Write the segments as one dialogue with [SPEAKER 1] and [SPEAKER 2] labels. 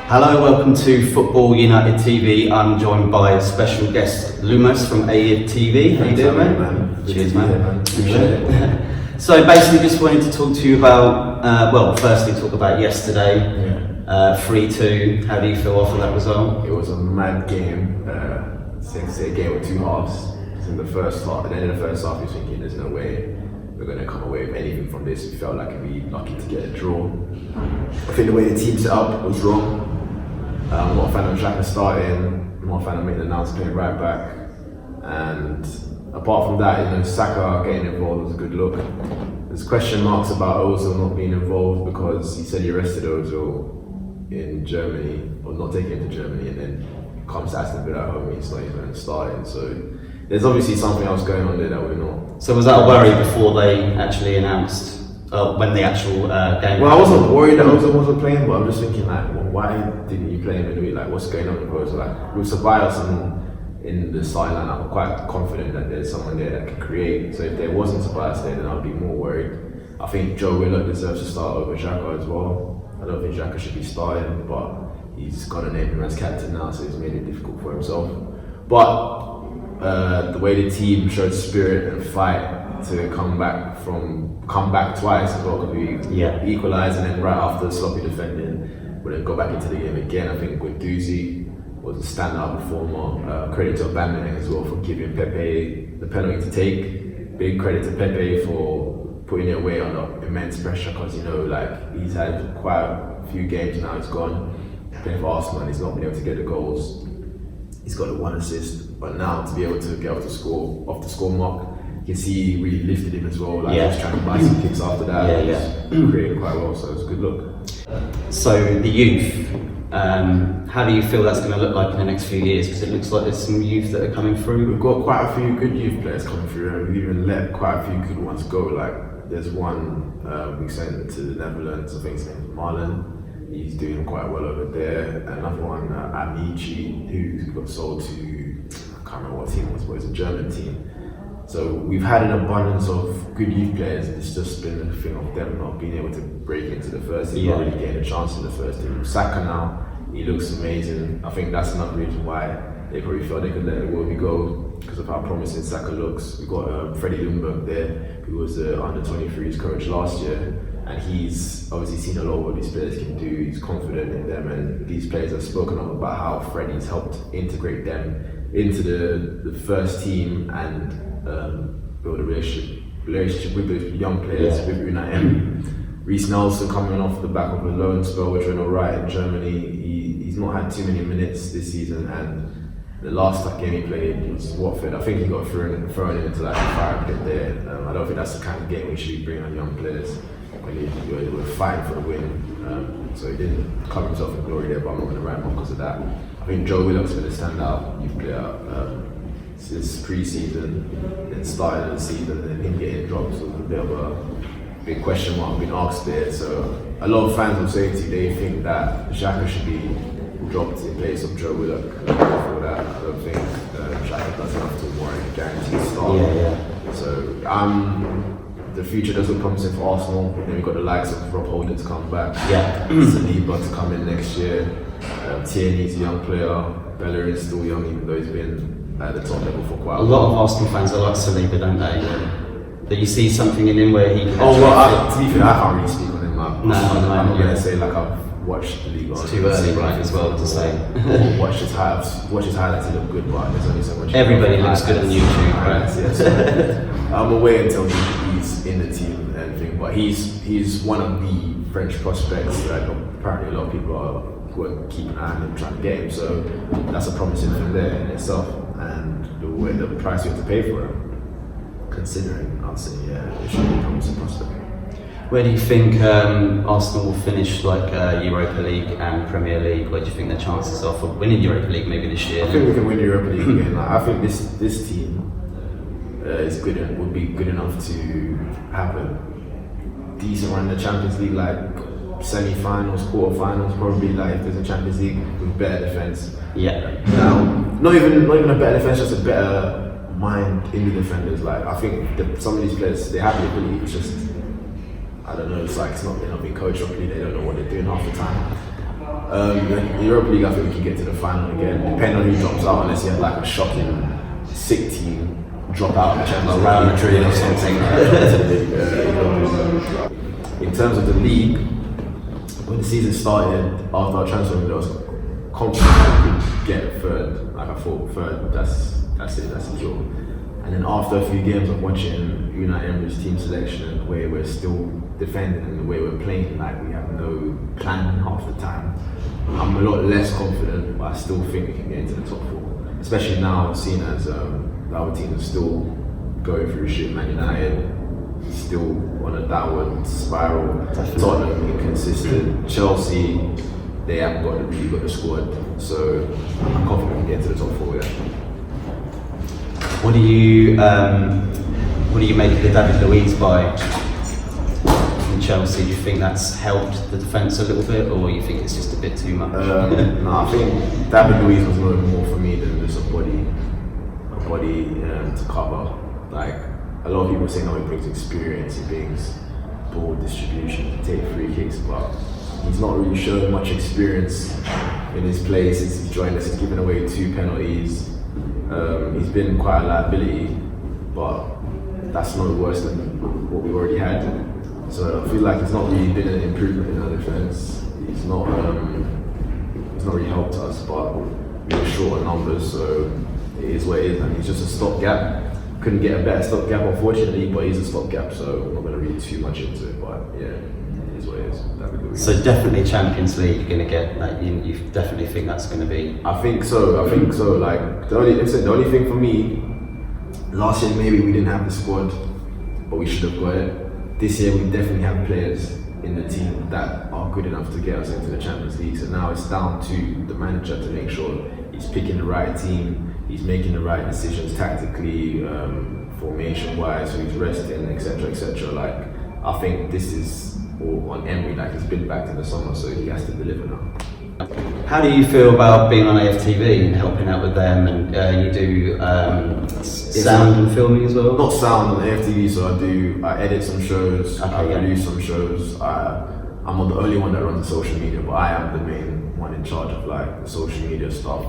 [SPEAKER 1] Hello, welcome to Football United TV. I'm joined by a special guest, Lumos from Aftv. How you doing, man? Cheers, man. Appreciate it. So basically just wanted to talk to you about, firstly talk about yesterday, 3-2. How do you feel after that result?
[SPEAKER 2] It was a mad game. Since a game with two halves. In the first half, at the end of the first half, you're thinking there's no way we're going to come away with anything from this. We felt like we'd be lucky to get a draw. I think the way the team set up was wrong. I'm not a fan of Xhaka starting. I'm not a fan of making Nance playing right back. And apart from that, Saka getting involved was a good look. There's question marks about Ozil not being involved because he said he arrested Ozil in Germany, or not taking him to Germany, and then comes to Aston Villa at home. He's not even starting. So there's obviously something else going on there that we're not.
[SPEAKER 1] So was that a worry before they actually announced? When the actual game.
[SPEAKER 2] Well, I wasn't worried that Ozil wasn't playing, but I'm just thinking why didn't you play him anyway? Like, what's going on with Ozil? With Ceballos in the sideline, I'm quite confident that there's someone there that can create. So if there wasn't Ceballos there, then I'd be more worried. I think Joe Willock deserves to start over Xhaka as well. I don't think Xhaka should be starting, but he's got a name him as captain now, so he's made it difficult for himself. But the way the team showed spirit and fight to come back twice as well, because we equalised, and then right after sloppy defending, we then go back into the game again. I think Guendouzi was a standout performer. Credit to Aubameyang as well for giving Pepe the penalty to take. Big credit to Pepe for putting it away under immense pressure, because he's had quite a few games now. He's gone playing for Arsenal and he's not been able to get the goals. He's got the one assist, but now to be able to get off the score mark. You can see he really lifted him as well. He was trying to buy some kicks after that. Created quite well, so it was a good look. So the youth, how do you feel that's going to look like in the next few years? Because it looks like there's some youth that are coming through. We've got quite a few good youth players coming through, and we've even let quite a few good ones go. There's one we sent to the Netherlands, I think his name is Marlon. He's doing quite well over there. Another one, Amici, who got sold to, I can't remember what team it was, but it's a German team. So we've had an abundance of good youth players. It's just been a thing of them not being able to break into the first team, not really getting a chance in the first team. Saka now, he looks amazing. I think that's another reason why they probably felt they could let Iwobi go, because of how promising Saka looks. We've got Freddie Ljungberg there, who was the under-23s coach last year, and he's obviously seen a lot of what these players can do. He's confident in them, and these players have spoken up about how Freddie's helped integrate them into the first team and build a relationship with the young players, with Unai Emery. Reece Nelson coming off the back of a loan spell, which went alright in Germany. He's not had too many minutes this season, and the last game he played was Watford. I think he got thrown into that fire pit there. I don't think that's the kind of game we should be bringing on young players when they were fighting for the win. So he didn't cover himself in glory there, but I'm not going to write him off because of that. I think Joe Willock's going to stand out youth player. Since pre-season, then started the season, and him getting dropped was a bit of a big question mark being asked there. So a lot of fans will say to you they think that Xhaka should be dropped in place of Joe Willock. For that, I don't think Xhaka does enough to warrant a guaranteed start. So the future does look promising for Arsenal. Then we've got the likes of Rob Holding to come back, Saliba to come in next year. Tierney's a young player. Bellerin's still young, even though he's been at the top level for quite a while.
[SPEAKER 1] A lot of Arsenal fans are like Saliba, don't they? That you see something in him where he can.
[SPEAKER 2] To be fair, I can't really speak on him. I'm
[SPEAKER 1] not
[SPEAKER 2] going to say I've watched the league.
[SPEAKER 1] It's too early, right, as well to say.
[SPEAKER 2] Watch his highlights, he look good, but there's only so much.
[SPEAKER 1] Everybody looks good on YouTube, right?
[SPEAKER 2] So I'm away until he's in the team and everything, but he's one of the French prospects that apparently a lot of people were keeping an eye on him, trying to get him. So that's a promising thing there in itself. And the price you have to pay for it, considering, I'd say, it should be a promising prospect.
[SPEAKER 1] Where do you think Arsenal will finish, Europa League and Premier League? Where do you think their chances are for winning Europa League maybe this year?
[SPEAKER 2] I think we can win Europa League again. I think this team is good and would be good enough to have a decent run in the Champions League, semi-finals, quarter-finals, probably if there's a Champions League with better defence. Not even a better defence, just a better mind in the defenders. I think some of these players, they have the ability, it's just, I don't know, it's not, they're not being coached properly, they don't know what they're doing half the time. The Europa League, I think we can get to the final again, depending on who drops out, unless you have like a shocking, sick team drop out of the Champions League.
[SPEAKER 1] Real Madrid or something.
[SPEAKER 2] In terms of the league, when the season started, after our transfer window, I was confident we could get third. Like I thought, third, that's it, that's secure. And then after a few games of watching Unai Emery's team selection and the way we're still defending and the way we're playing, like we have no plan half the time, I'm a lot less confident, but I still think we can get into the top four. Especially now, seeing as the other teams are still going through shit. Man United still on a downward spiral. Tottenham inconsistent. Chelsea, they haven't really got the squad. So I'm confident we can get to the top four. Yeah.
[SPEAKER 1] What do you make of the David Luiz buy in Chelsea? Do you think that's helped the defence a little bit, or you think it's just a bit too much?
[SPEAKER 2] No, I think David Luiz was more for me than just a body to cover. Like a lot of people say, no, he brings experience, he brings ball distribution, he take free kicks, but he's not really shown much experience in his play since he's joined us. He's given away 2 penalties. He's been quite a liability, but that's no worse than what we already had. So I feel like it's not really been an improvement in our defence. He's not really helped us, but we were short on numbers, so it is what it is, and he's just a stopgap. Couldn't get a better stopgap, unfortunately, but he's a stopgap, so I'm not going to read too much into it. But yeah, it is what it is.
[SPEAKER 1] So definitely Champions League, you're going to get, like, you definitely think that's going to be.
[SPEAKER 2] I think so. Like the only thing for me, last year maybe we didn't have the squad, but we should have got it. This year we definitely have players in the team that are good enough to get us into the Champions League. So now it's down to the manager to make sure he's picking the right team, he's making the right decisions tactically, formation-wise, so he's resting, etc., etc. Like I think this is all on Emery. Like he's been back in the summer, so he has to deliver now.
[SPEAKER 1] How do you feel about being on Aftv and helping out with them? And you do sound and filming as well?
[SPEAKER 2] Not sound on Aftv, so I edit some shows,
[SPEAKER 1] Okay,
[SPEAKER 2] I produce some shows. I'm not the only one that runs the social media, but I am the main one in charge of like the social media stuff.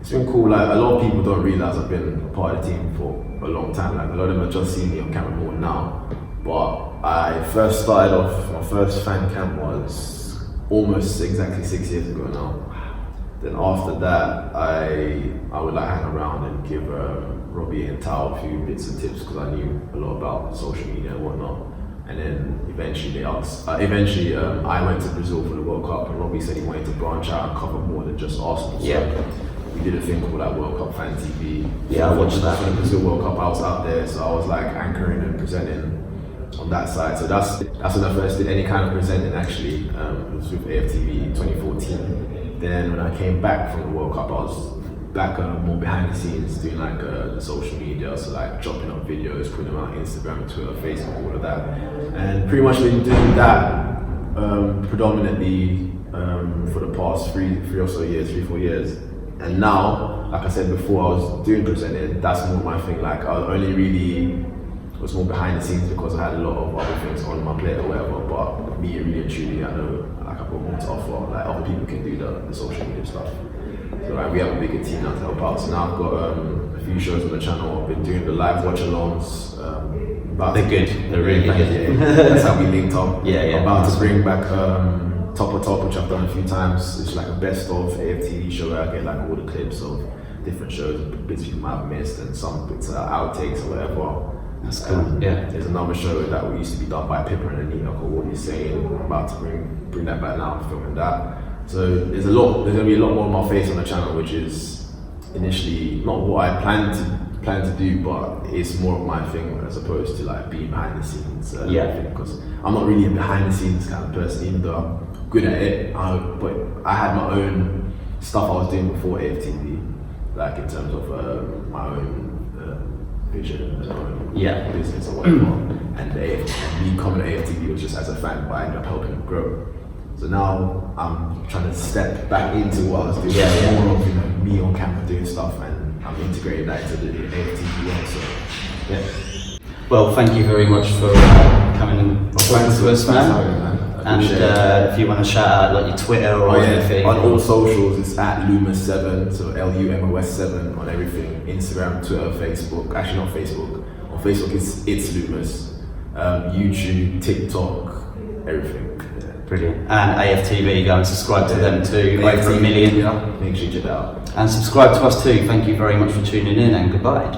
[SPEAKER 2] It's been cool. Like a lot of people don't realize I've been a part of the team for a long time. Like a lot of them have just seen me on camera more now. But I first started off, my first fan cam was almost exactly 6 years ago now. Then after that, I would like hang around and give Robbie and Tao a few bits and tips because I knew a lot about social media and whatnot. And then eventually I went to Brazil for the World Cup, and Robbie said he wanted to branch out and cover more than just Arsenal.
[SPEAKER 1] Yeah.
[SPEAKER 2] So we did a thing called like World Cup Fan TV.
[SPEAKER 1] Yeah, I watched that.
[SPEAKER 2] For the Brazil World Cup, I was out there, so I was like anchoring and presenting on that side. So that's when I first did any kind of presenting actually. It was with Aftv 2014. Then when I came back from the World Cup, I was back more behind the scenes doing like the social media, so like dropping up videos, putting them on Instagram, Twitter, Facebook, all of that. And pretty much been doing that predominantly for the past 3 or 4 years. And now, like I said before, I was doing presenting, that's more my thing. Like I only really was more behind the scenes because I had a lot of other things on my plate or whatever, but me really and truly, I know like I've got more to offer, like other people can do the social media stuff. So like we have a bigger team now to help out. So now I've got a few shows on the channel. I've been doing the live watch-alongs.
[SPEAKER 1] They're good, they're really good.
[SPEAKER 2] Yeah, that's how we linked up.
[SPEAKER 1] Yeah.
[SPEAKER 2] I'm about to bring back Top of Top, which I've done a few times. It's like a best of Aftv show where I get like all the clips of different shows, bits people might have missed, and some bits outtakes or whatever.
[SPEAKER 1] That's cool. Yeah.
[SPEAKER 2] There's another show that used to be done by Pippa and Anita called What He's Saying. I'm about to bring that back now. I'm filming that. So there's going to be a lot more of my face on the channel, which is initially not what I plan to do, but it's more of my thing as opposed to like being behind the scenes. Because I'm not really a behind the scenes kind of person, even though I'm good at it. But I had my own stuff I was doing before Aftv, like in terms of my own vision and my own business or whatever. And me coming to Aftv was just as a fan, but I ended up helping them grow. So now I'm trying to step back into what I was doing, more of me on camera doing stuff, and I'm integrating that into the Aftv world. So yeah.
[SPEAKER 1] Well, thank you very much for coming and talking to us, man. And if you want to shout out like your Twitter or anything.
[SPEAKER 2] On all socials, it's at Lumos7, so LUMOS7 on everything. Instagram, Twitter, Facebook. Actually, not Facebook. On Facebook, it's Lumos. YouTube, TikTok, everything. Yeah.
[SPEAKER 1] Brilliant. And Aftv, go and subscribe to them too. Over 1 million.
[SPEAKER 2] Yeah, make sure you check it out.
[SPEAKER 1] And subscribe to us too. Thank you very much for tuning in, and goodbye.